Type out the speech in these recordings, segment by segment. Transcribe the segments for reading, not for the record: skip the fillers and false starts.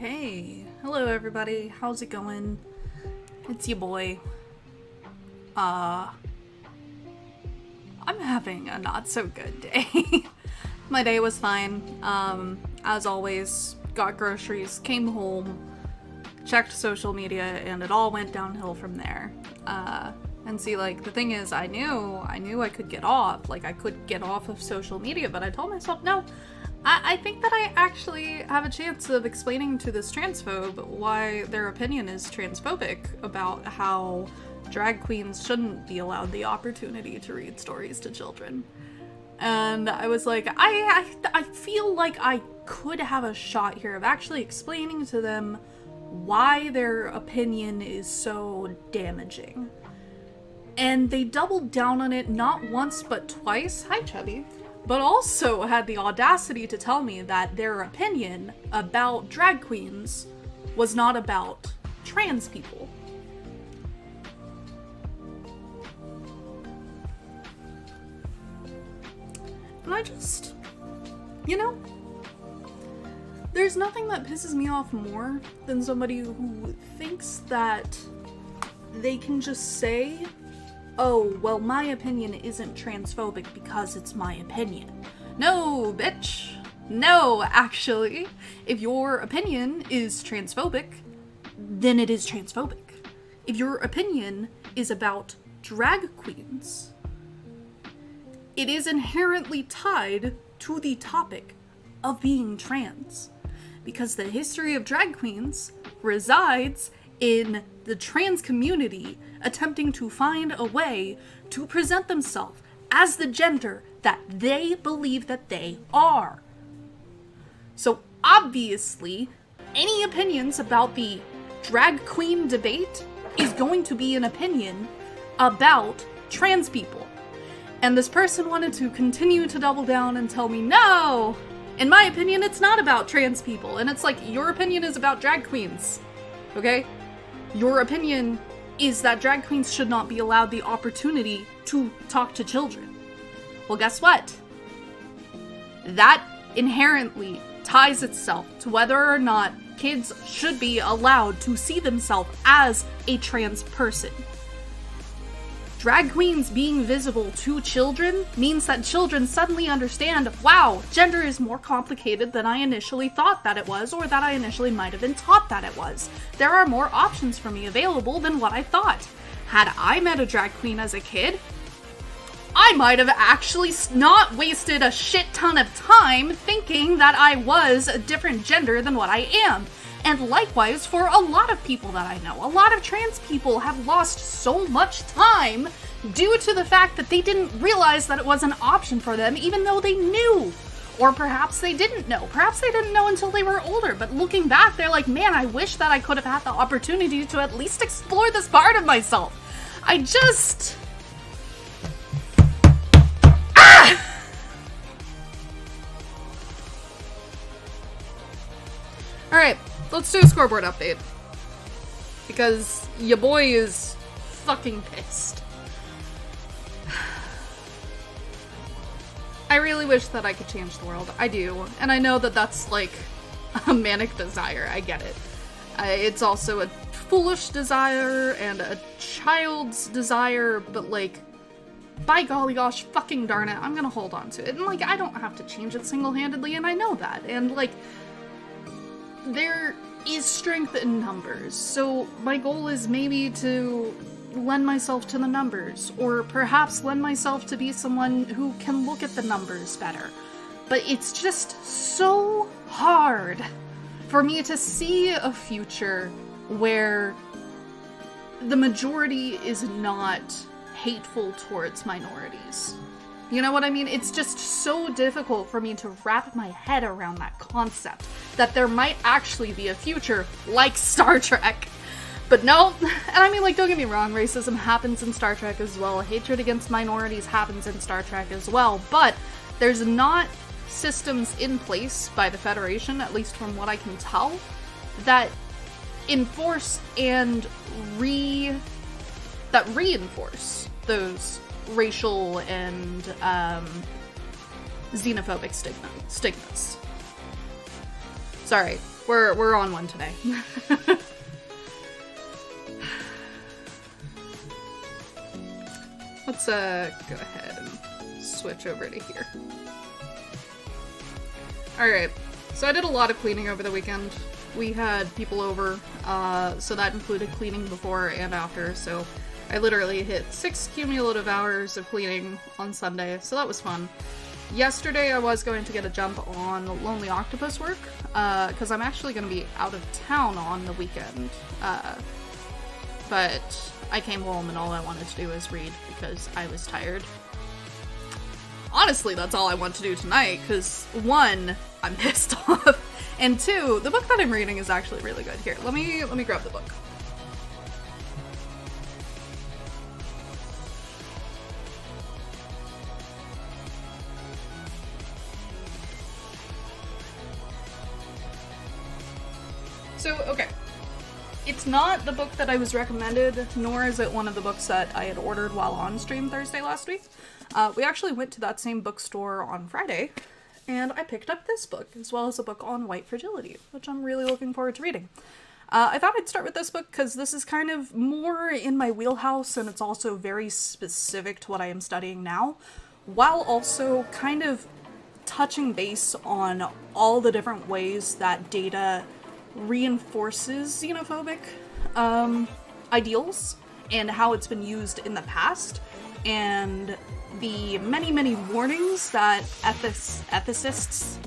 Hey, hello everybody, how's it going? It's your boy. I'm having a not so good day. My day was fine, as always, got groceries, came home, checked social media, and it all went downhill from there. And see, like, the thing is, I knew I could get off, like, I could get off of social media, but I told myself, no, I think that I actually have a chance of explaining to this transphobe why their opinion is transphobic about how drag queens shouldn't be allowed the opportunity to read stories to children. And I was like, I feel like I could have a shot here of actually explaining to them why their opinion is so damaging. And they doubled down on it not once but twice. Hi, Chubby. But also had the audacity to tell me that their opinion about drag queens was not about trans people. And I just, you know, there's nothing that pisses me off more than somebody who thinks that they can just say, oh, well, my opinion isn't transphobic because it's my opinion. No, bitch. No, actually. If your opinion is transphobic, then it is transphobic. If your opinion is about drag queens, it is inherently tied to the topic of being trans. Because the history of drag queens resides in the trans community attempting to find a way to present themselves as the gender that they believe that they are. So obviously, any opinions about the drag queen debate is going to be an opinion about trans people. And this person wanted to continue to double down and tell me, no, in my opinion, it's not about trans people. And it's like, your opinion is about drag queens, okay? Your opinion is that drag queens should not be allowed the opportunity to talk to children. Well, guess what? That inherently ties itself to whether or not kids should be allowed to see themselves as a trans person. Drag queens being visible to children means that children suddenly understand, wow, gender is more complicated than I initially thought that it was, or that I initially might have been taught that it was. There are more options for me available than what I thought. Had I met a drag queen as a kid, I might have actually not wasted a shit ton of time thinking that I was a different gender than what I am. And likewise, for a lot of people that I know, a lot of trans people have lost so much time due to the fact that they didn't realize that it was an option for them, even though they knew. Or perhaps they didn't know. Perhaps they didn't know until they were older, but looking back, they're like, man, I wish that I could have had the opportunity to at least explore this part of myself. I just... Alright, let's do a scoreboard update. Because your boy is fucking pissed. I really wish that I could change the world. I do. And I know that that's like a manic desire. I get it. It's also a foolish desire and a child's desire, but like, by golly gosh, fucking darn it, I'm gonna hold on to it. And like, I don't have to change it single-handedly, and I know that. And like, there is strength in numbers, so my goal is maybe to lend myself to the numbers, or perhaps lend myself to be someone who can look at the numbers better. But it's just so hard for me to see a future where the majority is not hateful towards minorities. You know what I mean? It's just so difficult for me to wrap my head around that concept, that there might actually be a future like Star Trek. But no, and I mean, like, don't get me wrong, racism happens in Star Trek as well, hatred against minorities happens in Star Trek as well, but there's not systems in place by the Federation, at least from what I can tell, that enforce and reinforce those racial and xenophobic stigmas. Sorry, We're on one today. Let's go ahead and switch over to here. Alright, so I did a lot of cleaning over the weekend. We had people over, so that included cleaning before and after, so I literally hit 6 cumulative hours of cleaning on Sunday, so that was fun. Yesterday I was going to get a jump on Lonely Octopus work, because I'm actually going to be out of town on the weekend, but I came home and all I wanted to do was read because I was tired. Honestly, that's all I want to do tonight, because 1, I'm pissed off, and 2, the book that I'm reading is actually really good. Here, let me grab the book. So, okay. It's not the book that I was recommended, nor is it one of the books that I had ordered while on stream Thursday last week. We actually went to that same bookstore on Friday, and I picked up this book, as well as a book on white fragility, which I'm really looking forward to reading. I thought I'd start with this book because this is kind of more in my wheelhouse, and it's also very specific to what I am studying now, while also kind of touching base on all the different ways that data reinforces xenophobic ideals and how it's been used in the past, and the many warnings that ethicists,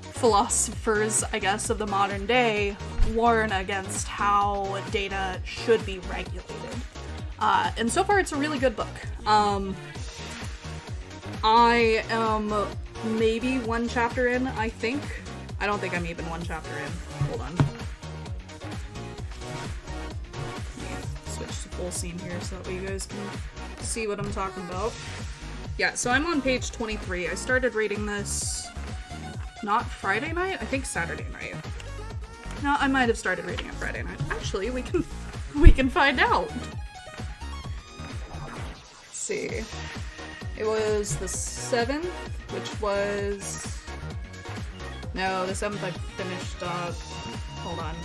philosophers, I guess, of the modern day warn against how data should be regulated. And so far it's a really good book. I am maybe 1 chapter in, I think. I don't think I'm even 1 chapter in. Hold on. Let me switch to full scene here so that way you guys can see what I'm talking about. Yeah, so I'm on page 23. I started reading this not Friday night, I think Saturday night. No, I might have started reading it Friday night. Actually, we can find out. Let's see. It was the 7th, which was... No, the 7th I finished, hold on.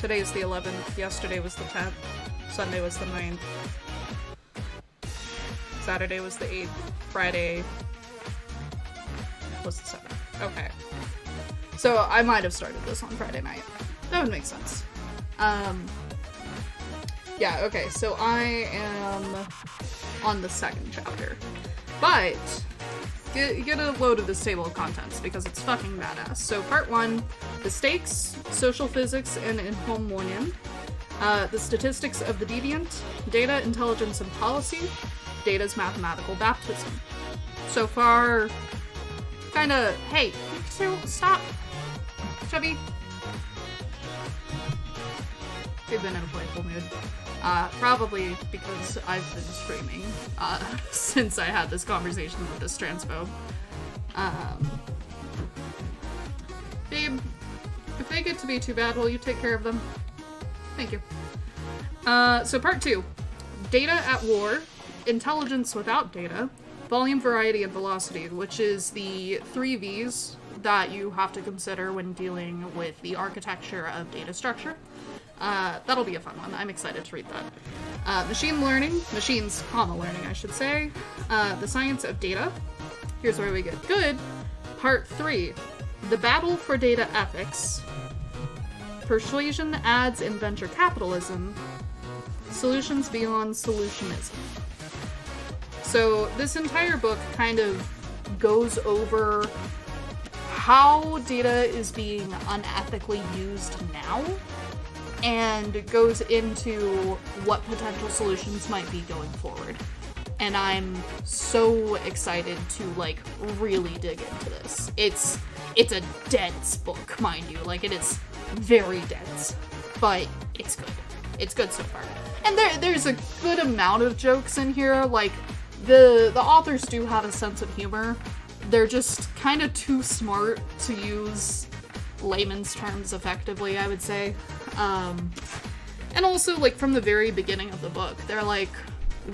Today's the 11th, yesterday was the 10th, Sunday was the 9th, Saturday was the 8th, Friday was the 7th. Okay. So I might have started this on Friday night. That would make sense. Yeah, okay, so I am on the 2nd chapter. But get a load of this table of contents because it's fucking badass. So part 1, the stakes, social physics, and inhomonia, the statistics of the deviant, data, intelligence, and policy, data's mathematical baptism. So far, kinda, hey, stop, Chubby. We've been in a playful mood. Probably because I've been screaming, since I had this conversation with this transphobe. Babe, if they get to be too bad, will you take care of them? Thank you. So part 2. Data at war, intelligence without data, volume, variety, and velocity, which is the 3 V's that you have to consider when dealing with the architecture of data structure. That'll be a fun one. I'm excited to read that. Machine learning, machines, learning, I should say. The science of data. Here's where we get good. Part 3. The battle for data ethics. Persuasion, ads, and venture capitalism. Solutions beyond solutionism. So this entire book kind of goes over how data is being unethically used now, and goes into what potential solutions might be going forward. And I'm so excited to, like, really dig into this. It's a dense book, mind you. Like, it is very dense, but it's good. It's good so far. And there's a good amount of jokes in here. Like, the authors do have a sense of humor. They're just kind of too smart to use layman's terms effectively, I would say. And also, like, from the very beginning of the book, they're like,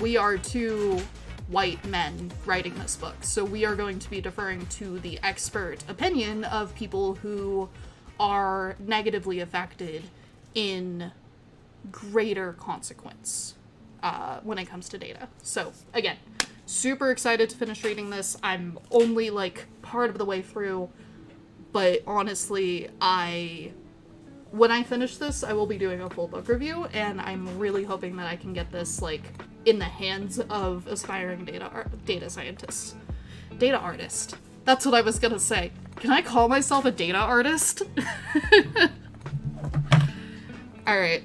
we are two white men writing this book. So we are going to be deferring to the expert opinion of people who are negatively affected in greater consequence when it comes to data. So again, super excited to finish reading this. I'm only like part of the way through, but honestly, when I finish this, I will be doing a full book review, and I'm really hoping that I can get this like in the hands of aspiring data scientists. Data artist. That's what I was gonna say. Can I call myself a data artist? Alright,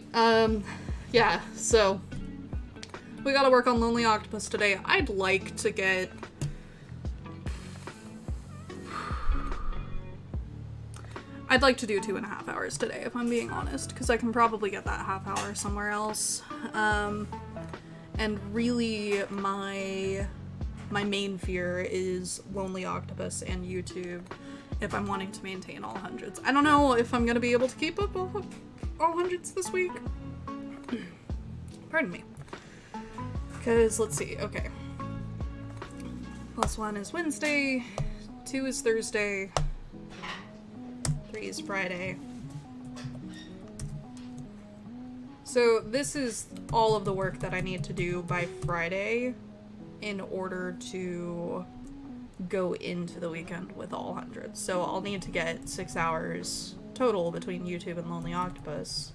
yeah, so we gotta work on Lonely Octopus today. I'd like to get... I'd like to do 2.5 hours today, if I'm being honest, because I can probably get that half hour somewhere else. And really, my main fear is Lonely Octopus and YouTube, if I'm wanting to maintain all hundreds. I don't know if I'm gonna be able to keep up all hundreds this week. Pardon me. Because, let's see, okay. +1 is Wednesday, 2 is Thursday, 3 is Friday. So this is all of the work that I need to do by Friday in order to go into the weekend with all hundreds. So I'll need to get 6 hours total between YouTube and Lonely Octopus.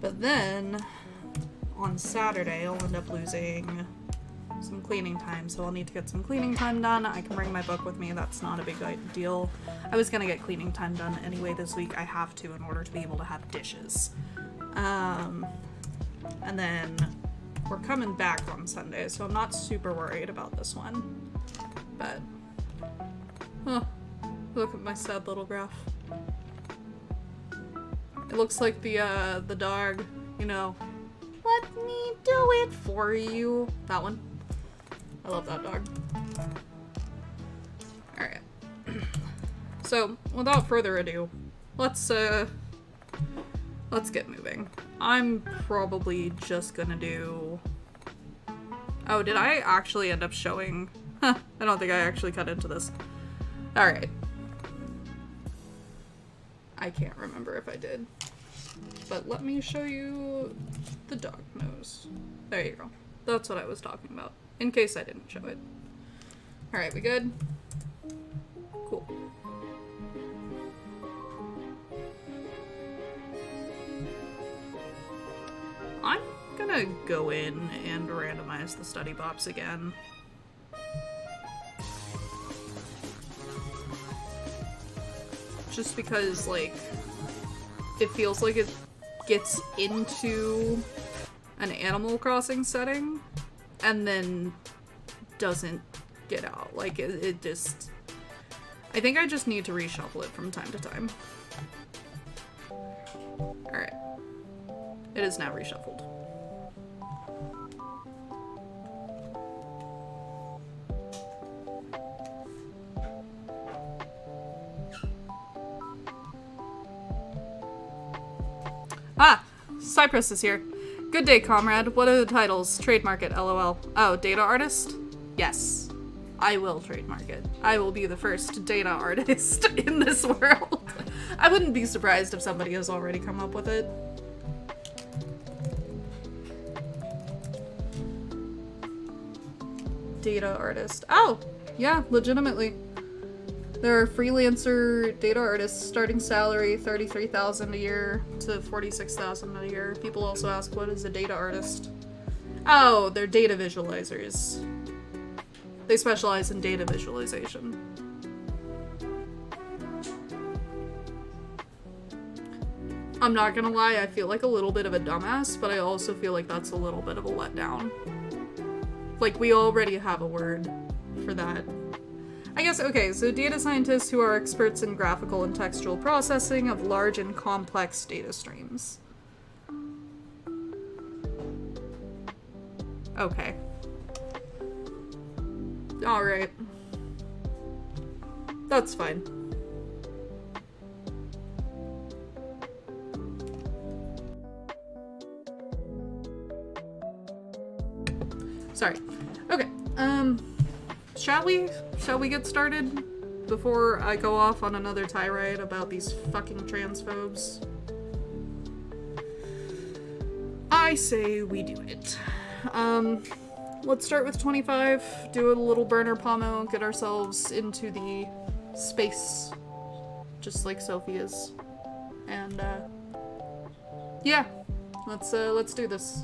But then on Saturday I'll end up losing some cleaning time, so I'll need to get some cleaning time done. I can bring my book with me, that's not a big deal. I was gonna get cleaning time done anyway this week. I have to in order to be able to have dishes. And then we're coming back on Sunday, so I'm not super worried about this one. But, oh, look at my sad little graph. It looks like the dog, you know, let me do it for you. That one. I love that dog. Alright. So, without further ado, let's get moving. I'm probably just gonna do... Oh, did I actually end up showing... Huh, I don't think I actually cut into this. Alright. I can't remember if I did. But let me show you the dog nose. There you go. That's what I was talking about. In case I didn't show it. Alright, we good? Cool. I'm gonna go in and randomize the study bops again. Just because, like, it feels like it gets into an Animal Crossing setting and then doesn't get out. Like, it just... I think I just need to reshuffle it from time to time. Alright. It is now reshuffled. Ah! Cypress is here. Good day, comrade. What are the titles? Trademark it, lol. Oh, data artist? Yes. I will trademark it. I will be the first data artist in this world. I wouldn't be surprised if somebody has already come up with it. Data artist. Oh! Yeah, legitimately. There are freelancer data artists, starting salary $33,000 a year to $46,000 a year. People also ask, what is a data artist? Oh, they're data visualizers. They specialize in data visualization. I'm not gonna lie, I feel like a little bit of a dumbass, but I also feel like that's a little bit of a letdown. Like, we already have a word for that. I guess, okay, so data scientists who are experts in graphical and textual processing of large and complex data streams. Okay. Alright. That's fine. Sorry. Okay, Shall we? Shall we get started? Before I go off on another tirade about these fucking transphobes. I say we do it. Let's start with 25, do a little burner pomo, get ourselves into the space, just like Sophie is. And, yeah, let's do this.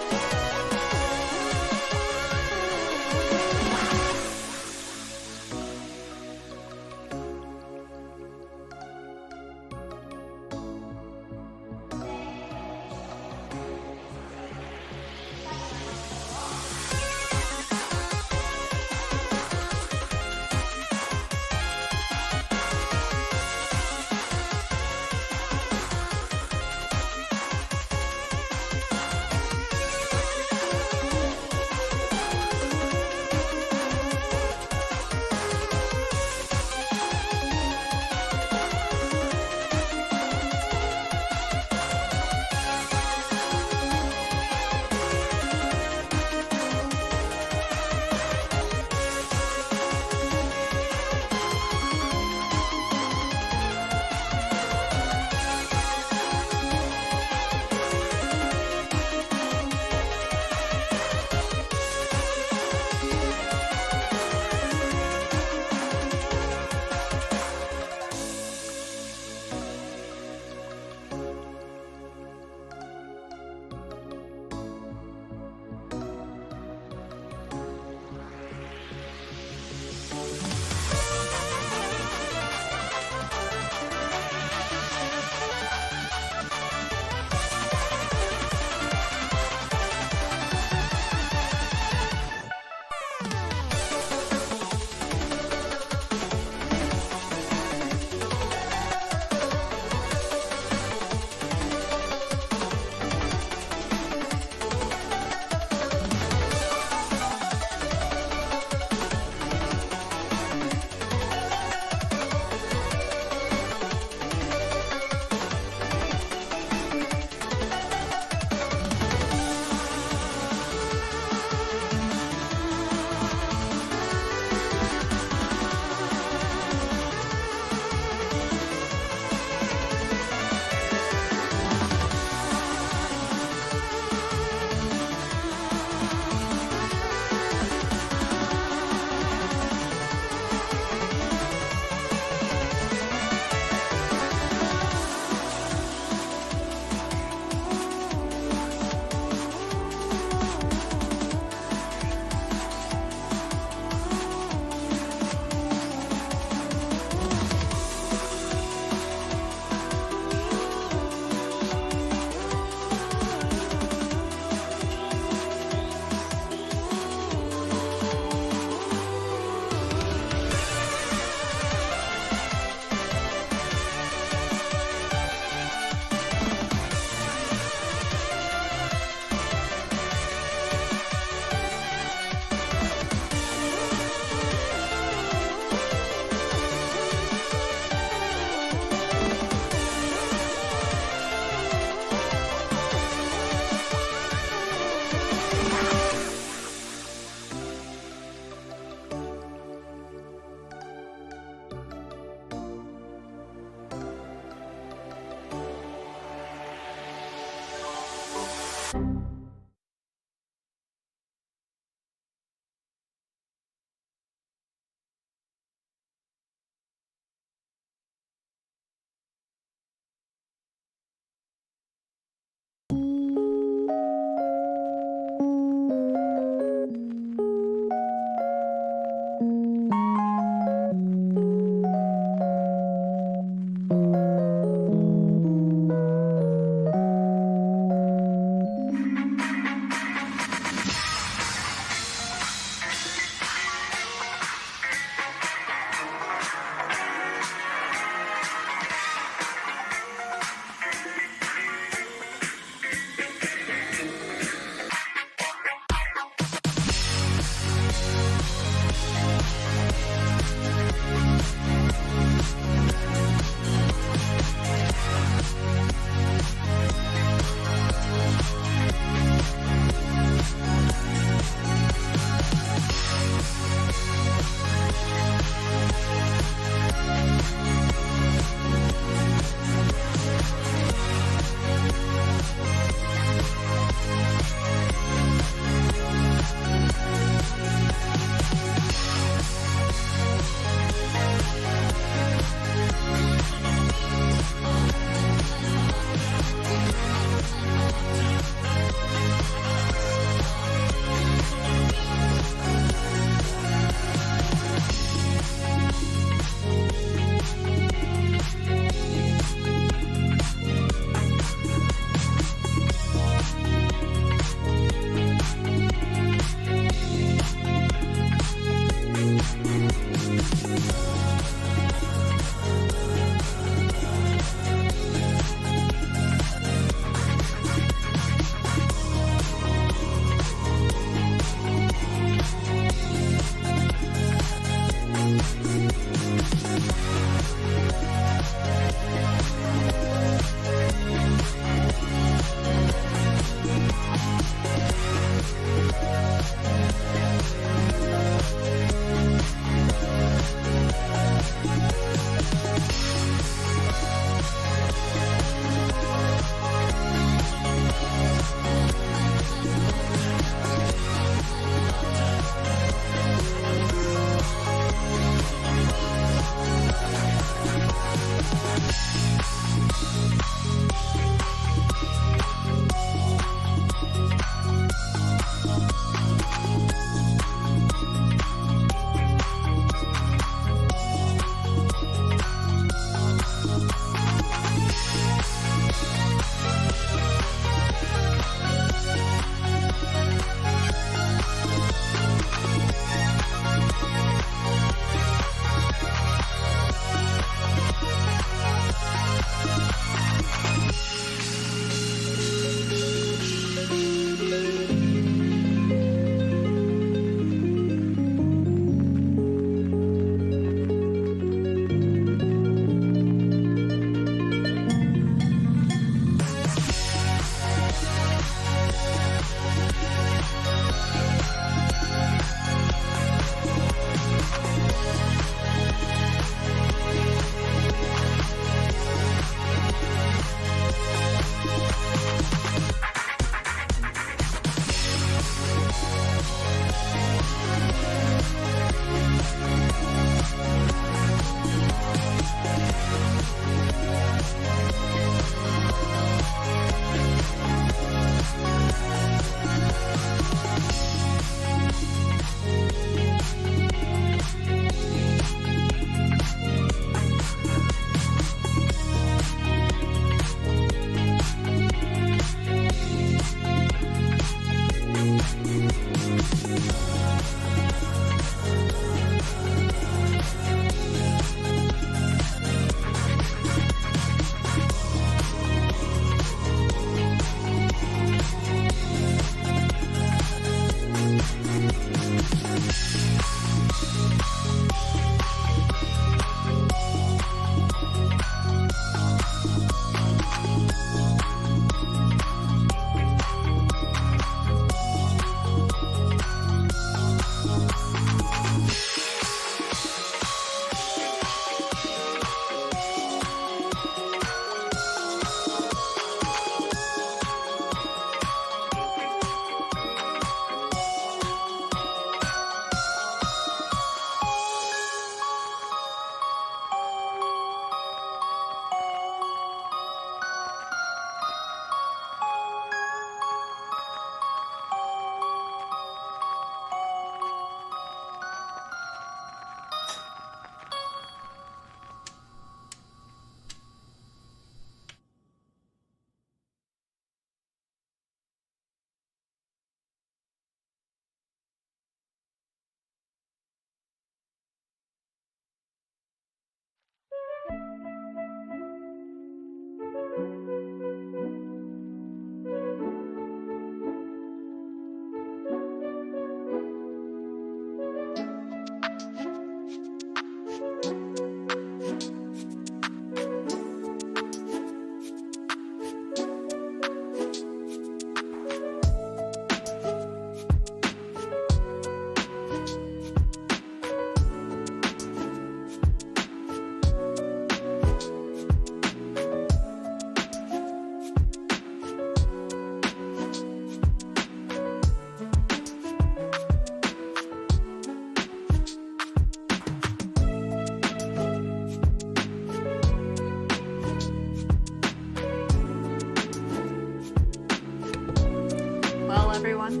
email, everyone.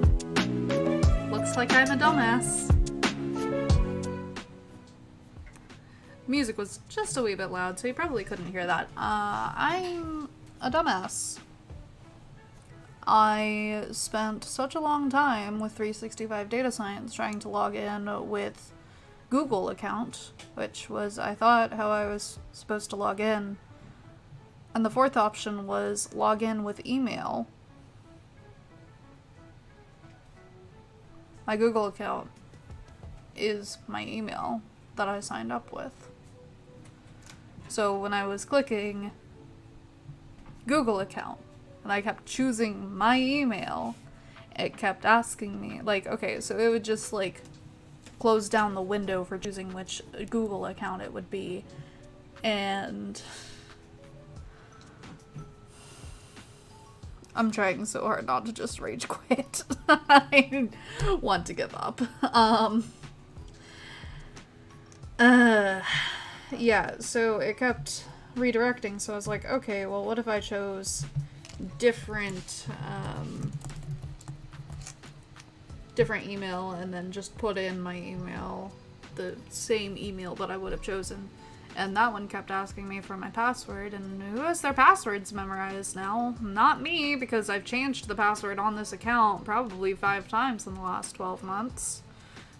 Looks like I'm a dumbass. Music was just a wee bit loud, so you probably couldn't hear that. I'm a dumbass. I spent such a long time with 365 Data Science trying to log in with Google account, which was, I thought, how I was supposed to log in. And the fourth option was log in with email. My Google account is my email that I signed up with. So when I was clicking Google account and I kept choosing my email, it kept asking me, like, okay, so it would just, like, close down the window for choosing which Google account it would be. And I'm trying so hard not to just rage quit. I want to give up. Yeah, so it kept redirecting, so I was like, okay, well, what if I chose different email and then just put in my email, the same email that I would have chosen. And that one kept asking me for my password, and who has their passwords memorized now? Not me, because I've changed the password on this account probably 5 times in the last 12 months.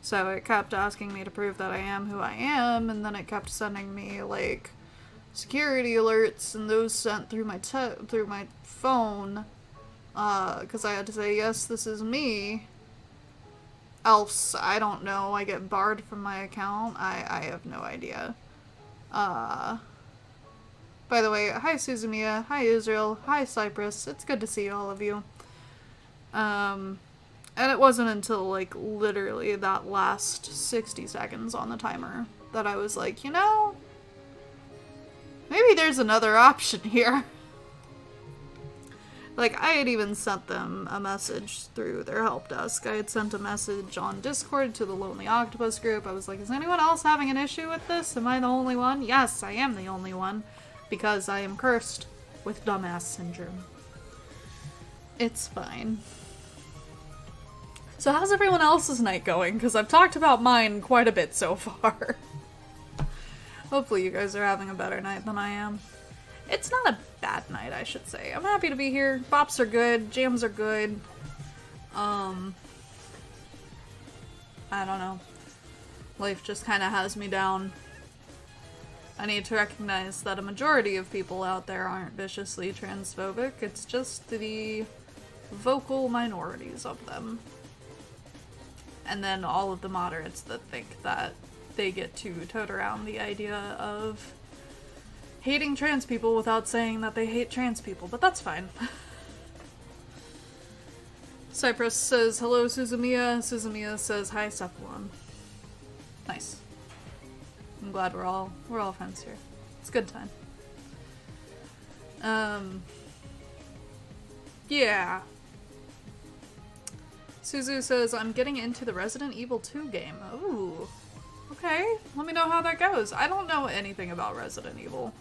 So it kept asking me to prove that I am who I am, and then it kept sending me, like, security alerts, and those sent through my phone, because I had to say, yes, this is me. Else, I don't know, I get barred from my account. I have no idea. By the way, hi Suzumiya, hi Israel, hi Cyprus, it's good to see all of you. And it wasn't until, like, literally that last 60 seconds on the timer that I was like, you know, maybe there's another option here. Like, I had even sent them a message through their help desk. I had sent a message on Discord to the Lonely Octopus group. I was like, is anyone else having an issue with this? Am I the only one? Yes, I am the only one. Because I am cursed with dumbass syndrome. It's fine. So how's everyone else's night going? Because I've talked about mine quite a bit so far. Hopefully you guys are having a better night than I am. It's not a bad night, I should say. I'm happy to be here. Bops are good. Jams are good. I don't know. Life just kind of has me down. I need to recognize that a majority of people out there aren't viciously transphobic. It's just the vocal minorities of them. And then all of the moderates that think that they get to tote around the idea of hating trans people without saying that they hate trans people, but that's fine. Cypress says, hello, Suzumiya. Suzumiya says, hi, Cephalon. Nice. I'm glad we're all friends here. It's a good time. Yeah. Suzu says, I'm getting into the Resident Evil 2 game. Ooh. Okay, let me know how that goes. I don't know anything about Resident Evil.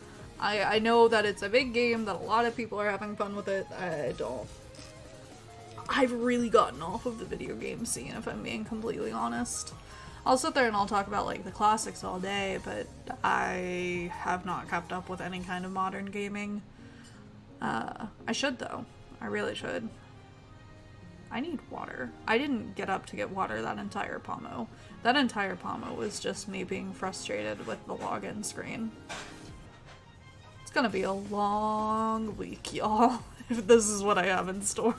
I know that it's a big game, that a lot of people are having fun with it. I don't. I've really gotten off of the video game scene, if I'm being completely honest. I'll sit there and I'll talk about, like, the classics all day, but I have not kept up with any kind of modern gaming. I should, though. I really should. I need water. I didn't get up to get water that entire Pomo. That entire Pomo was just me being frustrated with the login screen. It's gonna be a long week, y'all, if this is what I have in store.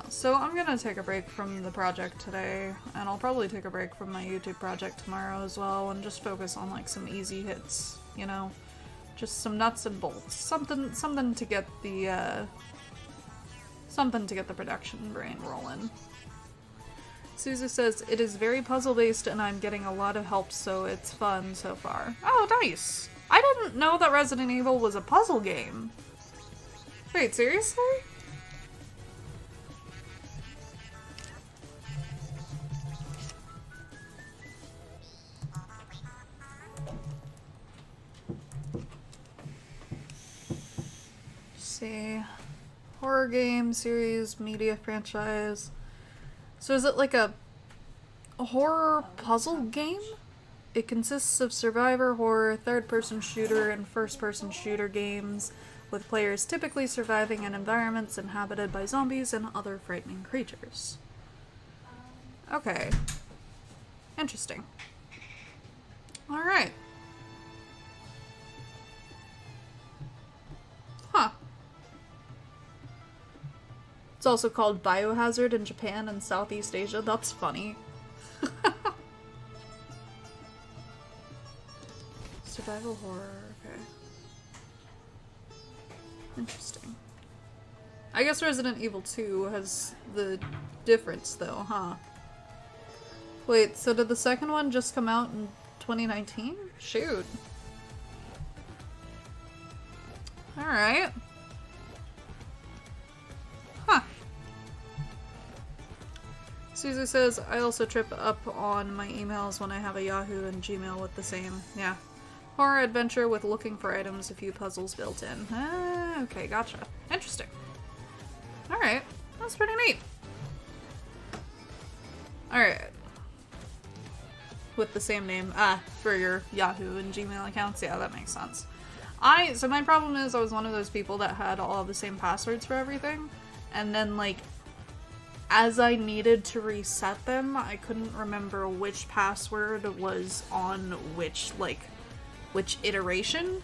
So I'm gonna take a break from the project today, and I'll probably take a break from my YouTube project tomorrow as well, and just focus on, like, some easy hits, you know? Just some nuts and bolts. Something to get the, production brain rolling. Suzu says, it is very puzzle-based and I'm getting a lot of help, so it's fun so far. Oh, nice! I didn't know that Resident Evil was a puzzle game. Wait, seriously? see. Horror game, series, media franchise. So is it like a horror puzzle game? It consists of survivor horror, third-person shooter, and first-person shooter games, with players typically surviving in environments inhabited by zombies and other frightening creatures. Okay. Interesting. Alright. Huh. It's also called Biohazard in Japan and Southeast Asia. That's funny. Survival horror, okay. Interesting. I guess Resident Evil 2 has the difference though, huh? Wait, so did the second one just come out in 2019? Shoot. Alright. Huh. Susie says, I also trip up on my emails when I have a Yahoo and Gmail with the same. Yeah. Horror adventure with looking for items, a few puzzles built in. Ah, okay, gotcha. Interesting. Alright. That's pretty neat. Alright. With the same name. For your Yahoo and Gmail accounts. Yeah, that makes sense. So my problem is I was one of those people that had all the same passwords for everything. And then, like, as I needed to reset them, I couldn't remember which password was on which iteration.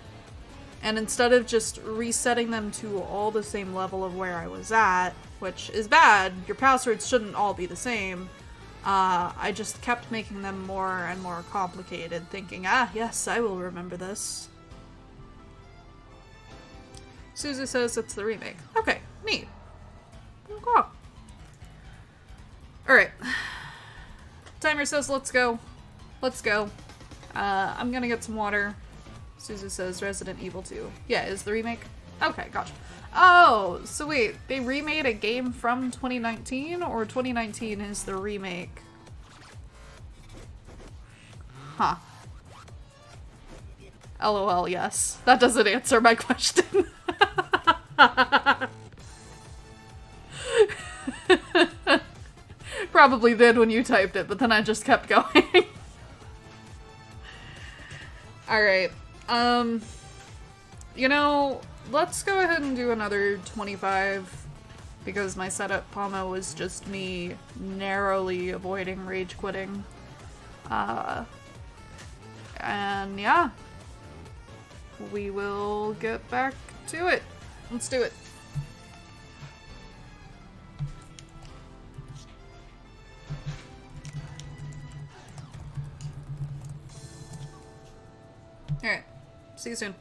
And instead of just resetting them to all the same level of where I was at, which is bad, your passwords shouldn't all be the same, I just kept making them more and more complicated, thinking, yes, I will remember this. Susie says it's the remake. Okay, neat. Cool. Alright. Timer says let's go. Let's go. I'm gonna get some water. Susie says Resident Evil 2. Yeah, is the remake? Okay, gotcha. Oh, so wait, they remade a game from 2019, or 2019 is the remake? Huh. LOL, yes. That doesn't answer my question. Probably did when you typed it, but then I just kept going. Alright. You know, let's go ahead and do another 25, because my setup Palma was just me narrowly avoiding rage quitting. And yeah. We will get back to it. Let's do it. Alright. See you soon.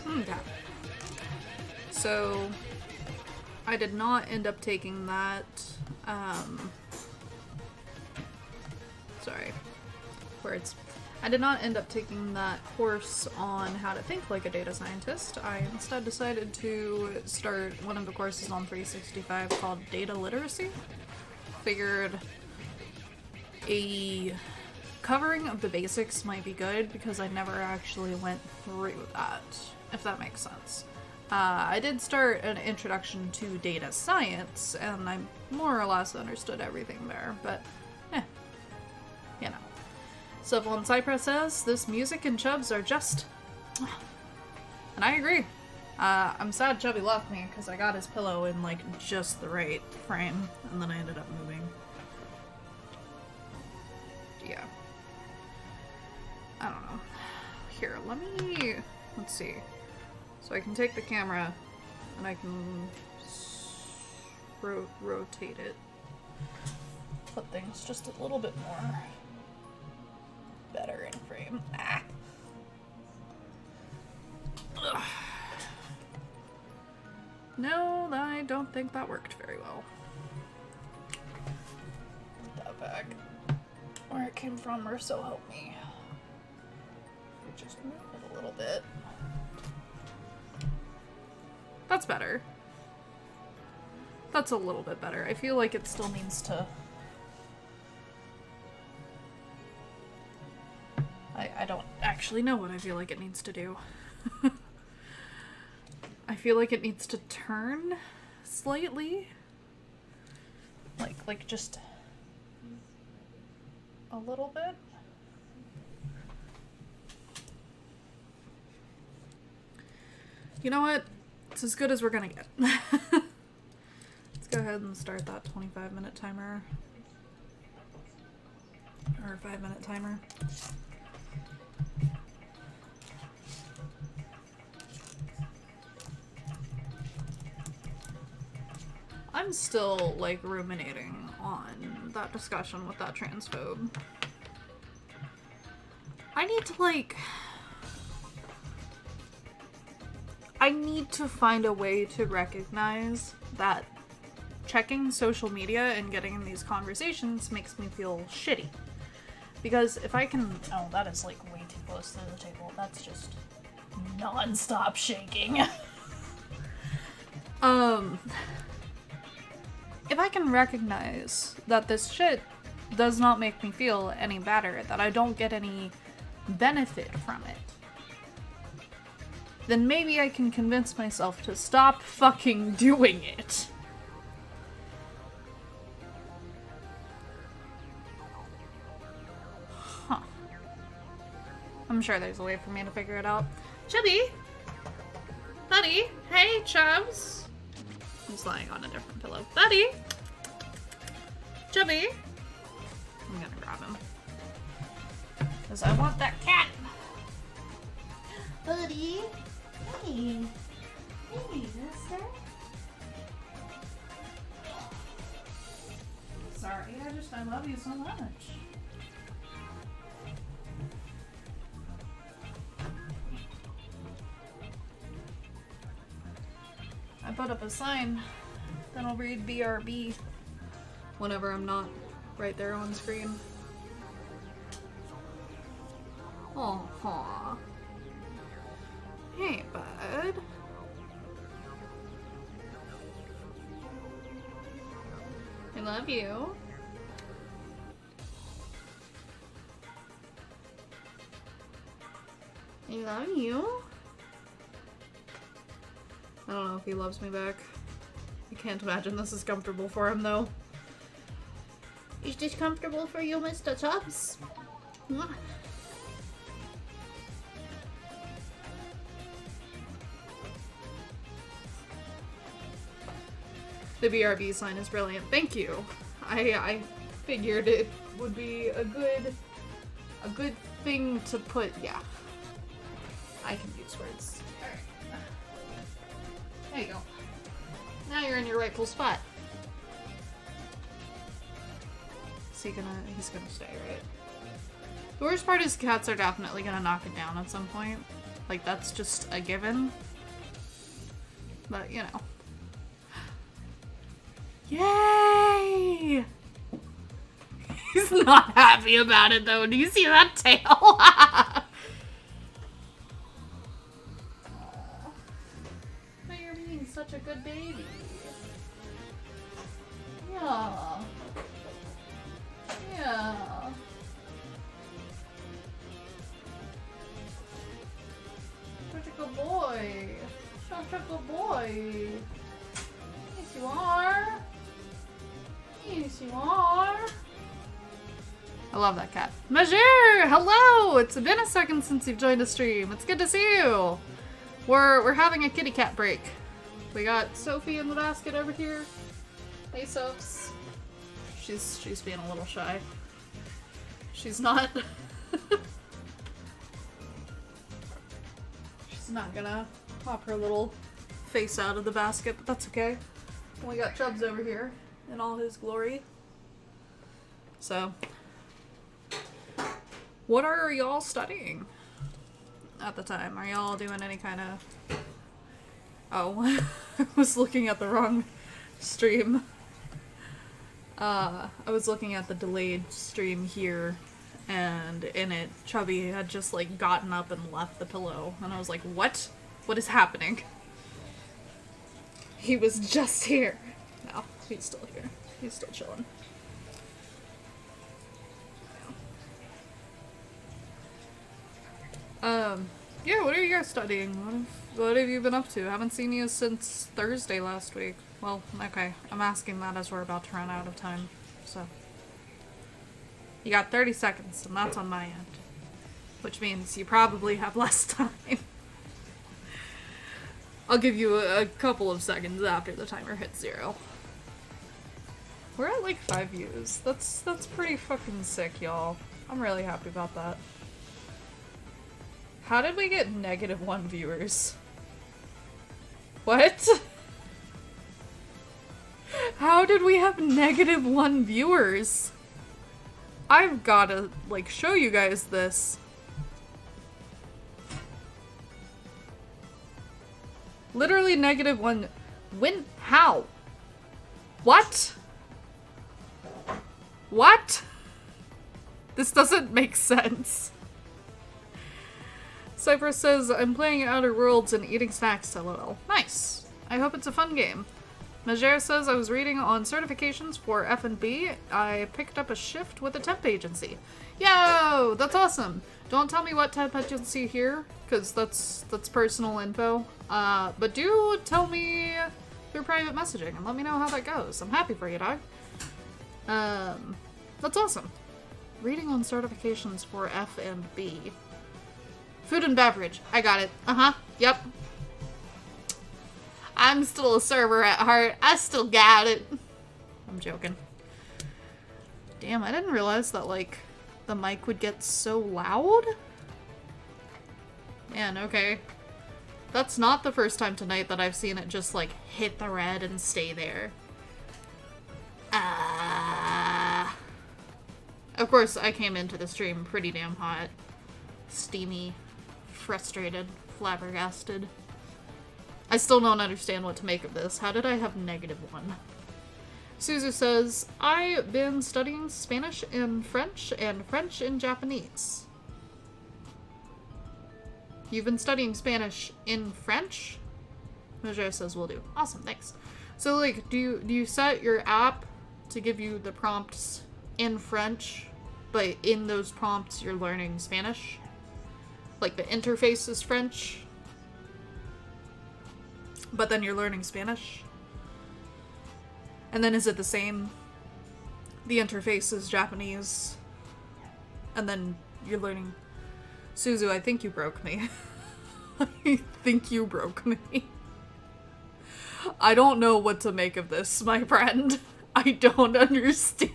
Okay. So, I did not end up taking that, sorry, words. I did not end up taking that course on how to think like a data scientist. I instead decided to start one of the courses on 365 called Data Literacy. Figured a covering of the basics might be good because I never actually went through that, if that makes sense. I did start an introduction to data science, and I more or less understood everything there, but, you know. Civil and Cypress says, this music and Chubs are just... And I agree. I'm sad Chubby left me, because I got his pillow in, like, just the right frame, and then I ended up moving. Yeah. I don't know. Here, let's see. So I can take the camera, and I can rotate it. Put things just a little bit more better in frame. Ah. Ugh. No, I don't think that worked very well. Put that back where it came from, or so help me. Just move it a little bit. That's better. That's a little bit better. I feel like it still needs to... I don't actually know what I feel like it needs to do. I feel like it needs to turn slightly. Like just a little bit. You know what? It's as good as we're gonna get. Let's go ahead and start that 25-minute timer. Or 5-minute timer. I'm still, like, ruminating on that discussion with that transphobe. I need to, like... I need to find a way to recognize that checking social media and getting in these conversations makes me feel shitty. Because if I can... Oh, that is like way too close to the table. That's just non-stop shaking. If I can recognize that this shit does not make me feel any better, that I don't get any benefit from it, then maybe I can convince myself to stop fucking doing it. Huh. I'm sure there's a way for me to figure it out. Chubby! Buddy! Hey, Chubs! He's lying on a different pillow. Buddy! Chubby! I'm gonna grab him. Because I want that cat! Buddy! Hey! Hey, mister! Sorry, I love you so much. I put up a sign that'll read BRB whenever I'm not right there on screen. Aw. Hey, bud. I love you. I love you. I don't know if he loves me back. I can't imagine this is comfortable for him, though. Is this comfortable for you, Mr. Tubbs? The BRB sign is brilliant. Thank you. I figured it would be a good thing to put. Yeah, I can use words. All right. There you go. Now you're in your rightful spot. Is he gonna? He's gonna stay, right? The worst part is cats are definitely gonna knock it down at some point. Like, that's just a given. But you know. Yay! He's not happy about it though. Do you see that tail? But you're being such a good baby. Yeah. Yeah. Such a good boy. Such a good boy. Yes, you are. Yes, you are. I love that cat. Major! Hello! It's been a second since you've joined the stream. It's good to see you. We're having a kitty cat break. We got Sophie in the basket over here. Hey, Sophs. She's being a little shy. She's not. She's not gonna pop her little face out of the basket, but that's okay. And we got Chubbs over here in all his glory. So, what are y'all studying at the time? Are y'all doing any kind of... Oh, I was looking at the wrong stream. I was looking at the delayed stream here, and in it, Chubby had just, like, gotten up and left the pillow, and I was like, what? What is happening? He was just here. No, he's still here. He's still chilling. Yeah, what are you guys studying? What have you been up to? I haven't seen you since Thursday last week. Well, okay, I'm asking that as we're about to run out of time, so. You got 30 seconds, and that's on my end. Which means you probably have less time. I'll give you a couple of seconds after the timer hits 0. We're at like 5 views. That's pretty fucking sick, y'all. I'm really happy about that. How did we get -1 viewers? What? How did we have -1 viewers? I've gotta, like, show you guys this. Literally -1. When? How? What? What? This doesn't make sense. Cypress says, I'm playing Outer Worlds and eating snacks, lol. Nice. I hope it's a fun game. Majere says, I was reading on certifications for F&B. I picked up a shift with a temp agency. Yo! That's awesome. Don't tell me what temp agency here, because that's personal info. But do tell me through private messaging and let me know how that goes. I'm happy for you, dog. That's awesome. Reading on certifications for F&B. Food and beverage. I got it. Yep. I'm still a server at heart. I still got it. I'm joking. Damn, I didn't realize that, like, the mic would get so loud. Man, okay. That's not the first time tonight that I've seen it just, like, hit the red and stay there. Of course, I came into the stream pretty damn hot. Steamy. Frustrated. Flabbergasted. I still don't understand what to make of this. How did I have -1? Suzu says, I've been studying Spanish and French and Japanese. You've been studying Spanish in French? Major says, will do. Awesome, thanks. So, like, do you set your app to give you the prompts in French, but in those prompts you're learning Spanish? Like, the interface is French, but then you're learning Spanish? And then is it the same? The interface is Japanese, and then you're learning... Suzu, I think you broke me. I think you broke me. I don't know what to make of this, my friend. I don't understand.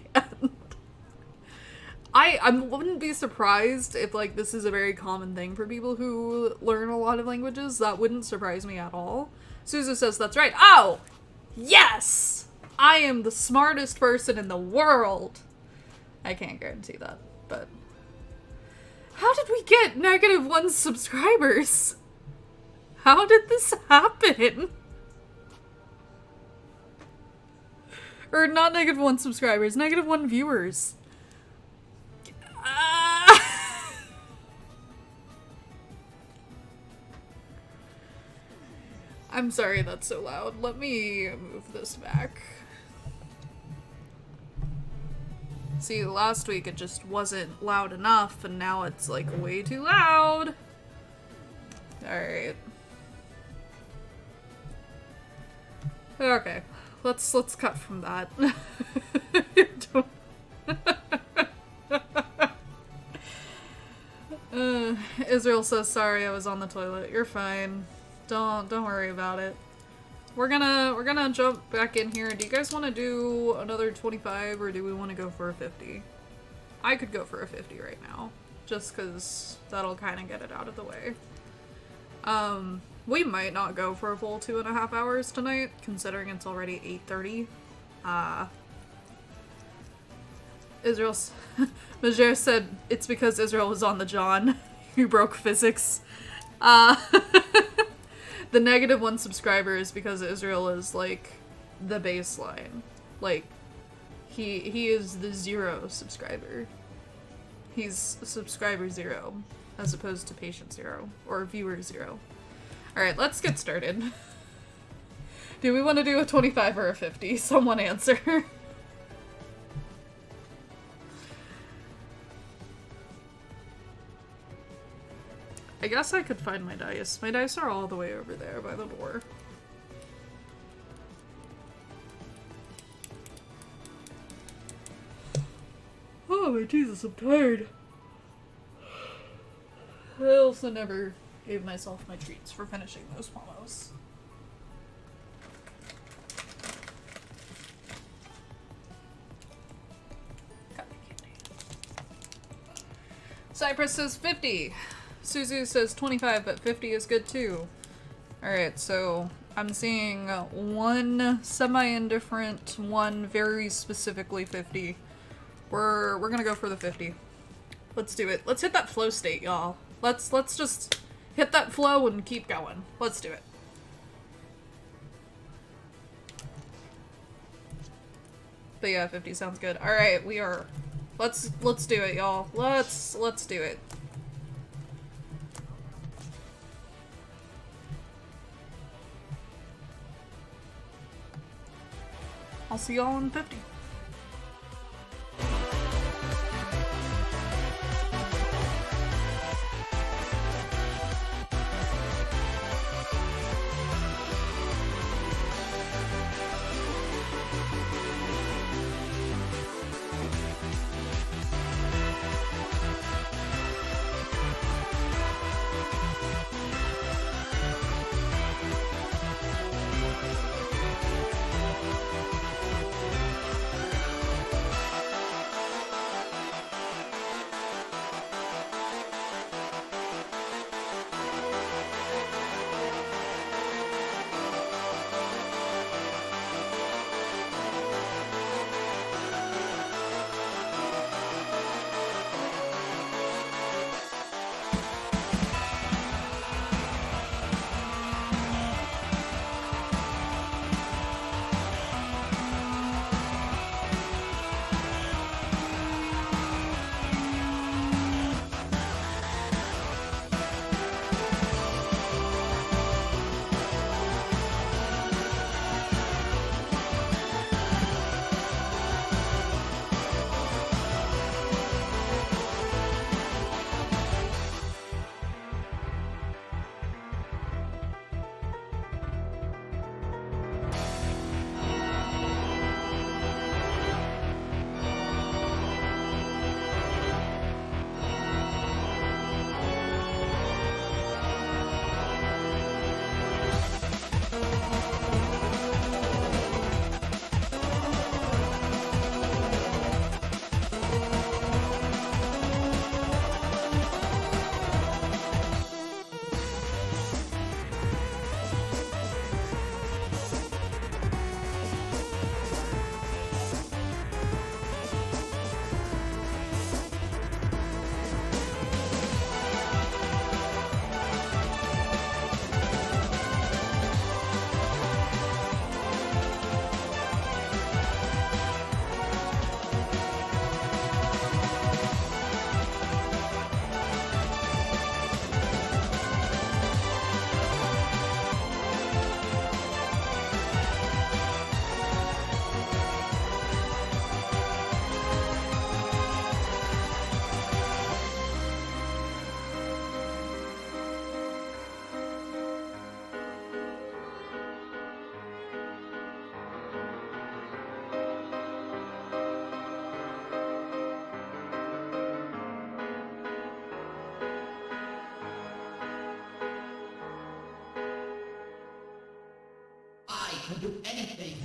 I wouldn't be surprised if, like, this is a very common thing for people who learn a lot of languages. That wouldn't surprise me at all. Suzu says that's right. Oh! Yes! I am the smartest person in the world! I can't guarantee that, but... How did we get -1 subscribers? How did this happen? Or not -1 subscribers, -1 viewers. I'm sorry that's so loud. Let me move this back. See, last week it just wasn't loud enough, and now it's, like, way too loud. Alright. Okay. Let's cut from that. Israel says, sorry, I was on the toilet. You're fine. Don't worry about it. We're gonna jump back in here. Do you guys want to do another 25 or do we want to go for a 50? I could go for a 50 right now, just because that'll kind of get it out of the way. We might not go for a full 2.5 hours tonight, considering it's already 8:30. Israel's Majere said it's because Israel was on the John. You broke physics. The -1 subscriber is because Israel is, like, the baseline. Like, he is the 0 subscriber. He's subscriber 0, as opposed to patient 0, or viewer 0. Alright, let's get started. Do we want to do a 25 or a 50? Someone answer. I guess I could find my dice. My dice are all the way over there by the door. Oh my Jesus, I'm tired. I also never gave myself my treats for finishing those pomos. Cypress says 50. Suzu says 25, but 50 is good too. Alright, so I'm seeing one semi-indifferent, one very specifically 50. We're gonna go for the 50. Let's do it. Let's hit that flow state, y'all. Let's just hit that flow and keep going. Let's do it. But yeah, 50 sounds good. Alright, we are Let's do it, y'all. Let's do it. I'll see y'all in 50. Can do anything.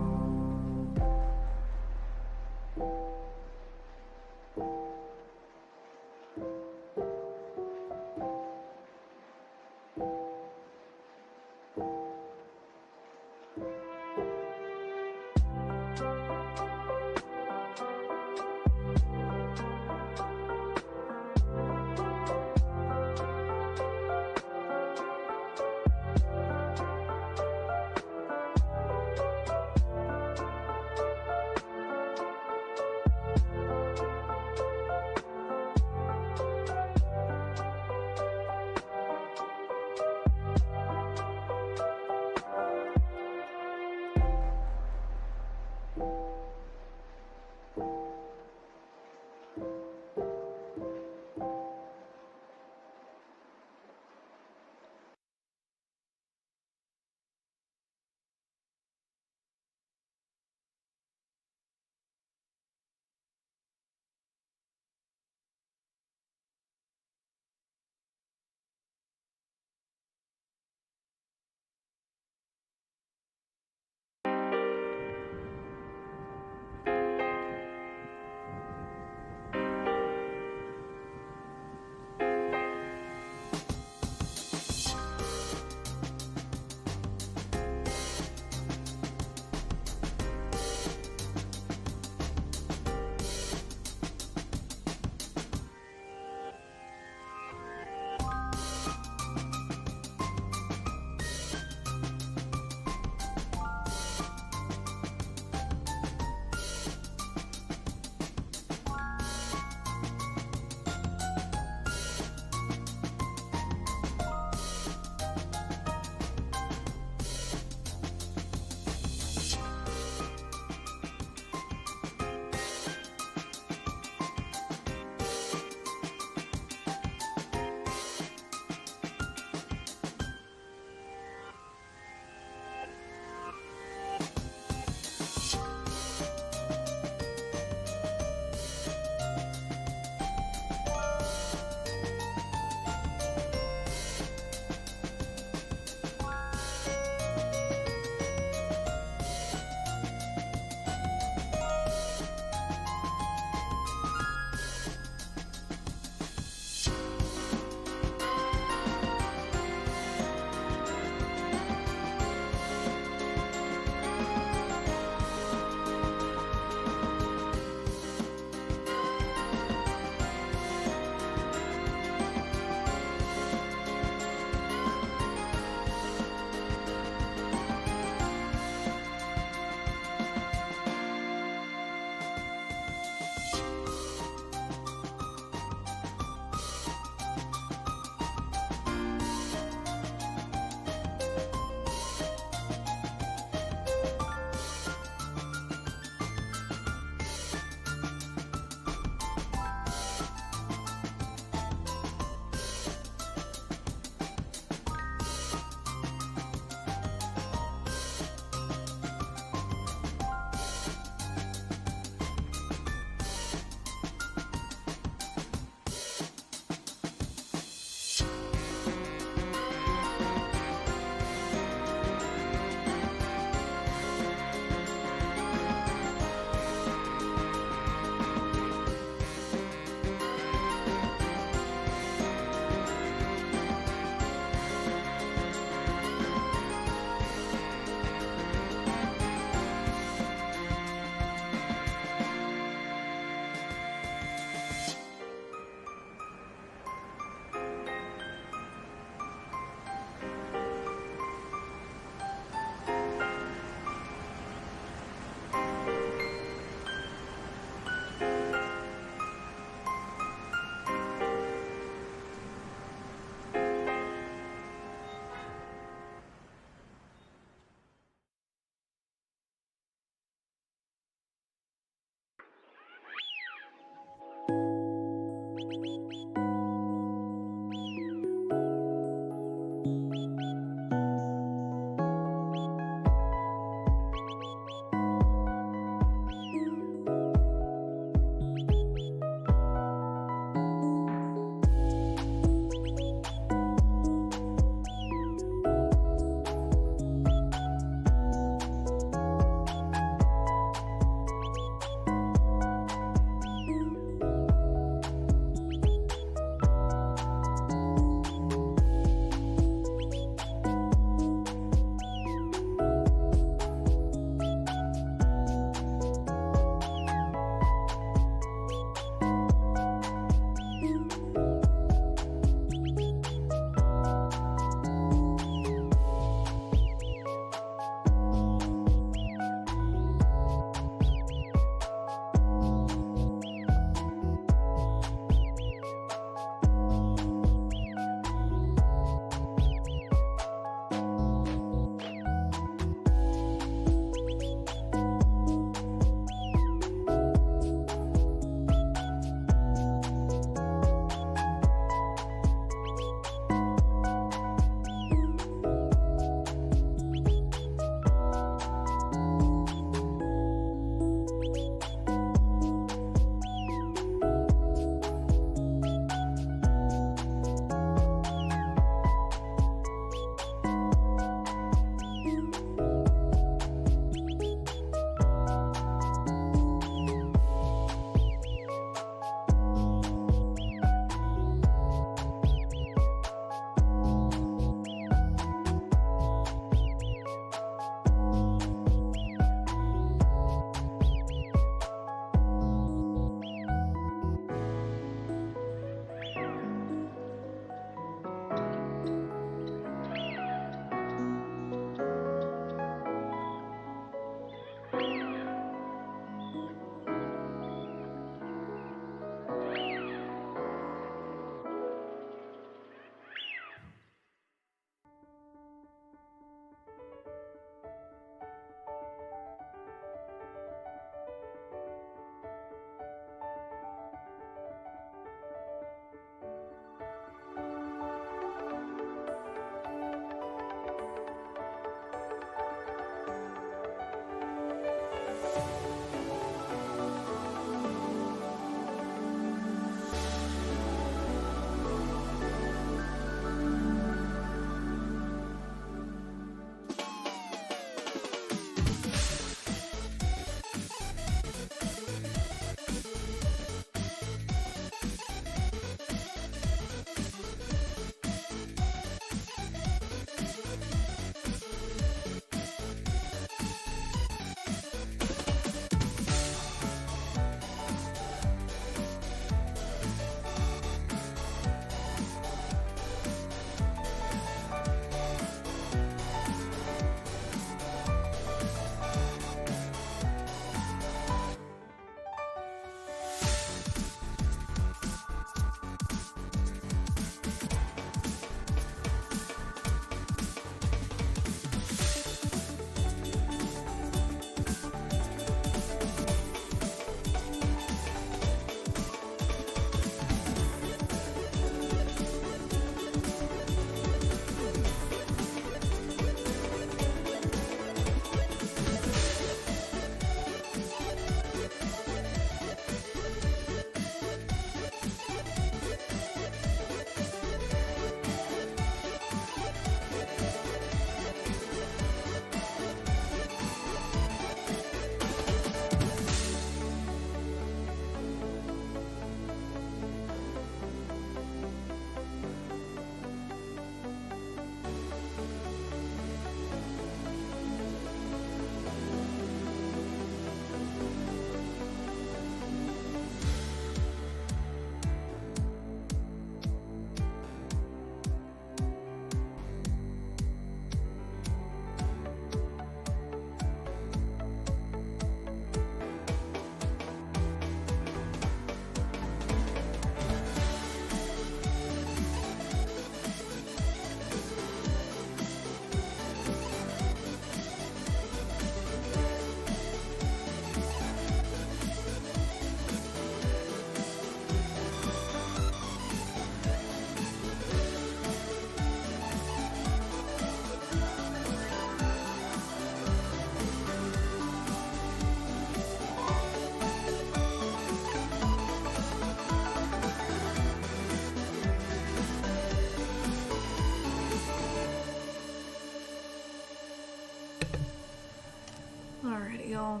So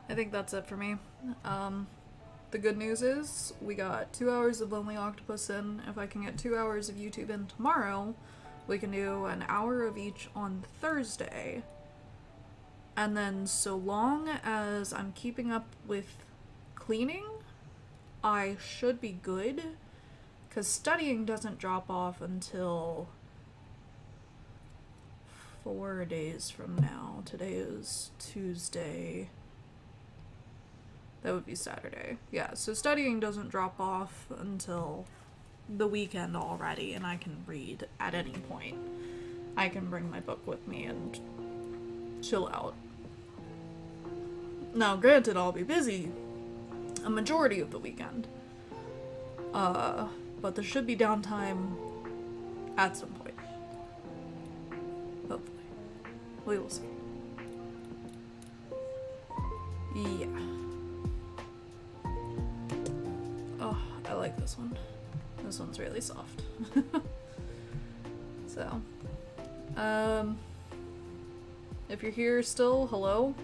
I think that's it for me. The good news is we got 2 hours of Lonely Octopus in. If I can get 2 hours of YouTube in tomorrow, we can do an hour of each on Thursday. And then so long as I'm keeping up with cleaning, I should be good. Because studying doesn't drop off until 4 days from now. Today is Tuesday. That would be Saturday. Yeah, so studying doesn't drop off until the weekend already, and I can read at any point. I can bring my book with me and chill out. Now, granted, I'll be busy a majority of the weekend. But there should be downtime at some point. Hopefully. We will see. Yeah. Oh, I like this one. This one's really soft. So, if you're here still, hello.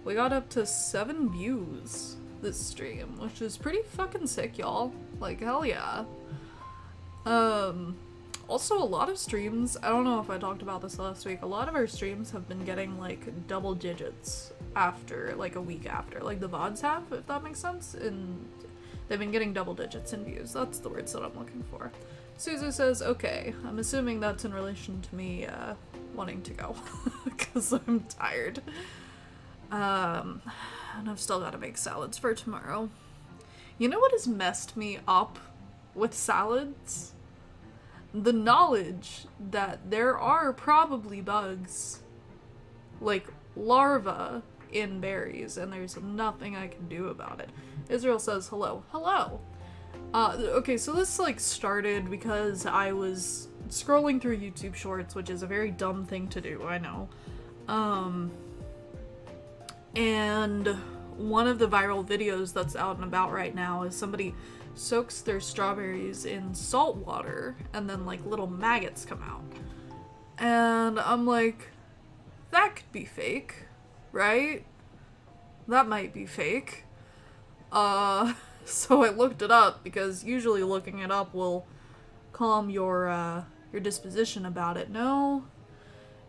We got up to 7 views this stream, which is pretty fucking sick, y'all. Like, hell yeah. Also a lot of streams, I don't know if I talked about this last week, a lot of our streams have been getting, like, double digits after, like, a week after. Like, the VODs have, if that makes sense, and they've been getting double digits in views. That's the words that I'm looking for. Suzu says, okay, I'm assuming that's in relation to me, wanting to go, because I'm tired. And I've still got to make salads for tomorrow. You know what has messed me up with salads? The knowledge that there are probably bugs, like larvae, in berries, and there's nothing I can do about it. Israel says, hello. Hello! Okay, so this, like, started because I was scrolling through YouTube Shorts, which is a very dumb thing to do, I know. And one of the viral videos that's out and about right now is somebody soaks their strawberries in salt water and then, like, little maggots come out. And I'm like, that could be fake, right? That might be fake. So I looked it up because usually looking it up will calm your disposition about it. No.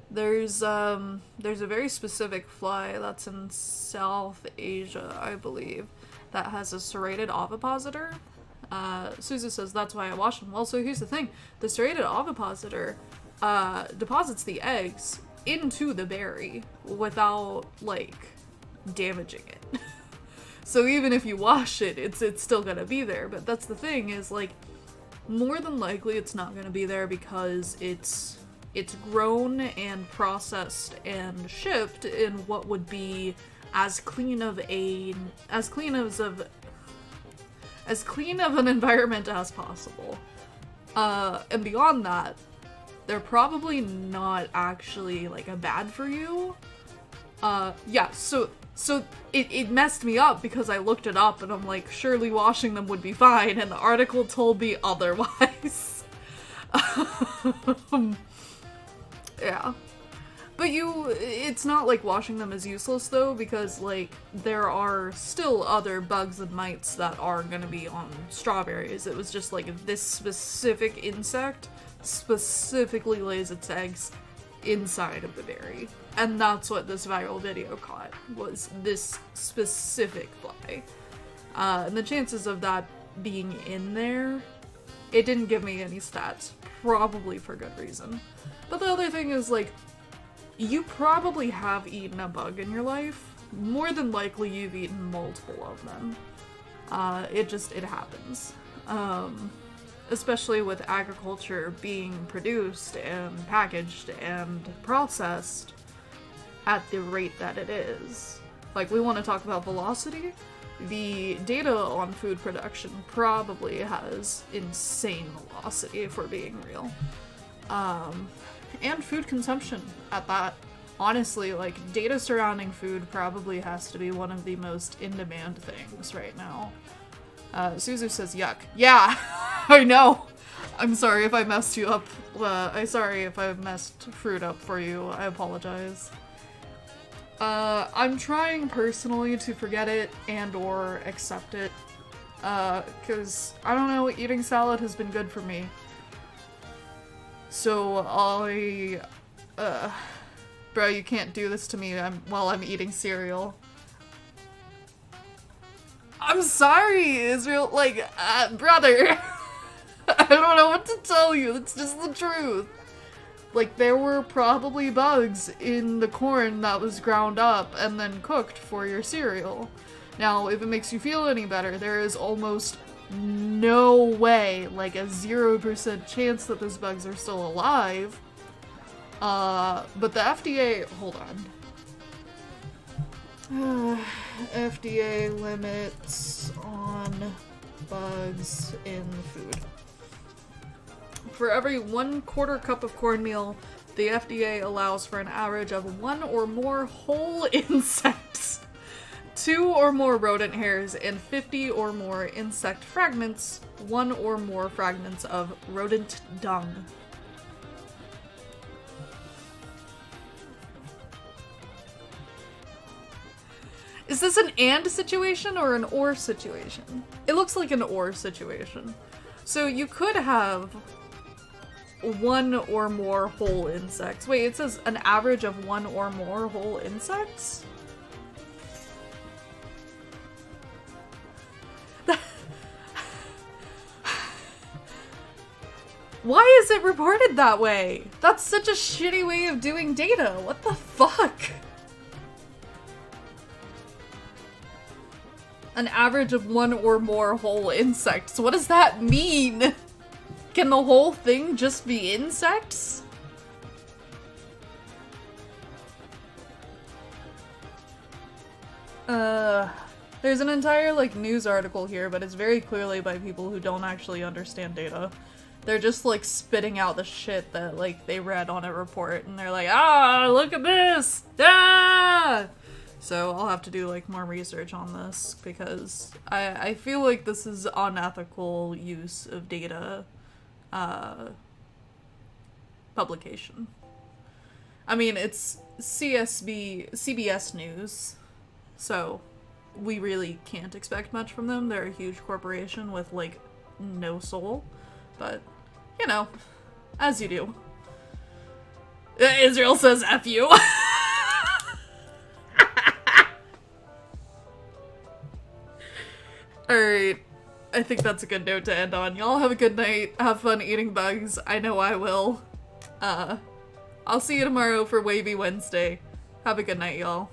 There's a very specific fly that's in South Asia, I believe, that has a serrated ovipositor. Suzu says that's why I wash them. Well, so here's the thing. The serrated ovipositor deposits the eggs into the berry without, like, damaging it. So even if you wash it, it's still gonna be there. But that's the thing is, like, more than likely it's not gonna be there because it's grown and processed and shipped in what would be as clean of an environment as possible. And beyond that, they're probably not actually, like, a bad for you. Yeah, so it messed me up because I looked it up and I'm like, surely washing them would be fine, and the article told me otherwise. Yeah. But it's not like washing them is useless though, because, like, there are still other bugs and mites that are gonna be on strawberries. It was just like this specific insect specifically lays its eggs inside of the berry. And that's what this viral video caught, was this specific fly. And the chances of that being in there, it didn't give me any stats, probably for good reason. But the other thing is, like, you probably have eaten a bug in your life. More than likely you've eaten multiple of them. It happens. Especially with agriculture being produced and packaged and processed at the rate that it is. Like, we want to talk about velocity. The data on food production probably has insane velocity, if we're being real. And food consumption at that. Honestly, like, data surrounding food probably has to be one of the most in-demand things right now. Suzu says yuck. Yeah, I know. I'm sorry if I messed you up. I'm sorry if I messed fruit up for you. I apologize. I'm trying personally to forget it and or accept it. Cause, I don't know, eating salad has been good for me. So, bro, you can't do this to me while I'm eating cereal. I'm sorry, Israel, like, brother. I don't know what to tell you, it's just the truth. Like, there were probably bugs in the corn that was ground up and then cooked for your cereal. Now, if it makes you feel any better, there is almost no way, like a 0% chance that those bugs are still alive. But the FDA, hold on. FDA limits on bugs in food. For every 1/4 cup of cornmeal, the FDA allows for an average of 1 or more whole insects, 2 or more rodent hairs, and 50 or more insect fragments, 1 or more fragments of rodent dung. Is this an and situation or an or situation? It looks like an or situation. So you could have 1 or more whole insects. Wait, it says an average of 1 or more whole insects? Why is it reported that way? That's such a shitty way of doing data. What the fuck? An average of 1 or more whole insects. What does that mean? Can the whole thing just be insects? There's an entire, like, news article here, but it's very clearly by people who don't actually understand data. They're just, like, spitting out the shit that, like, they read on a report, and they're like, ah, look at this! Ah! So I'll have to do, like, more research on this, because I feel like this is unethical use of data, publication. I mean, it's CBS News, so we really can't expect much from them. They're a huge corporation with, like, no soul. But, you know, as you do. Israel says F you. Alright, I think that's a good note to end on. Y'all have a good night. Have fun eating bugs. I know I will. I'll see you tomorrow for Wavy Wednesday. Have a good night, y'all.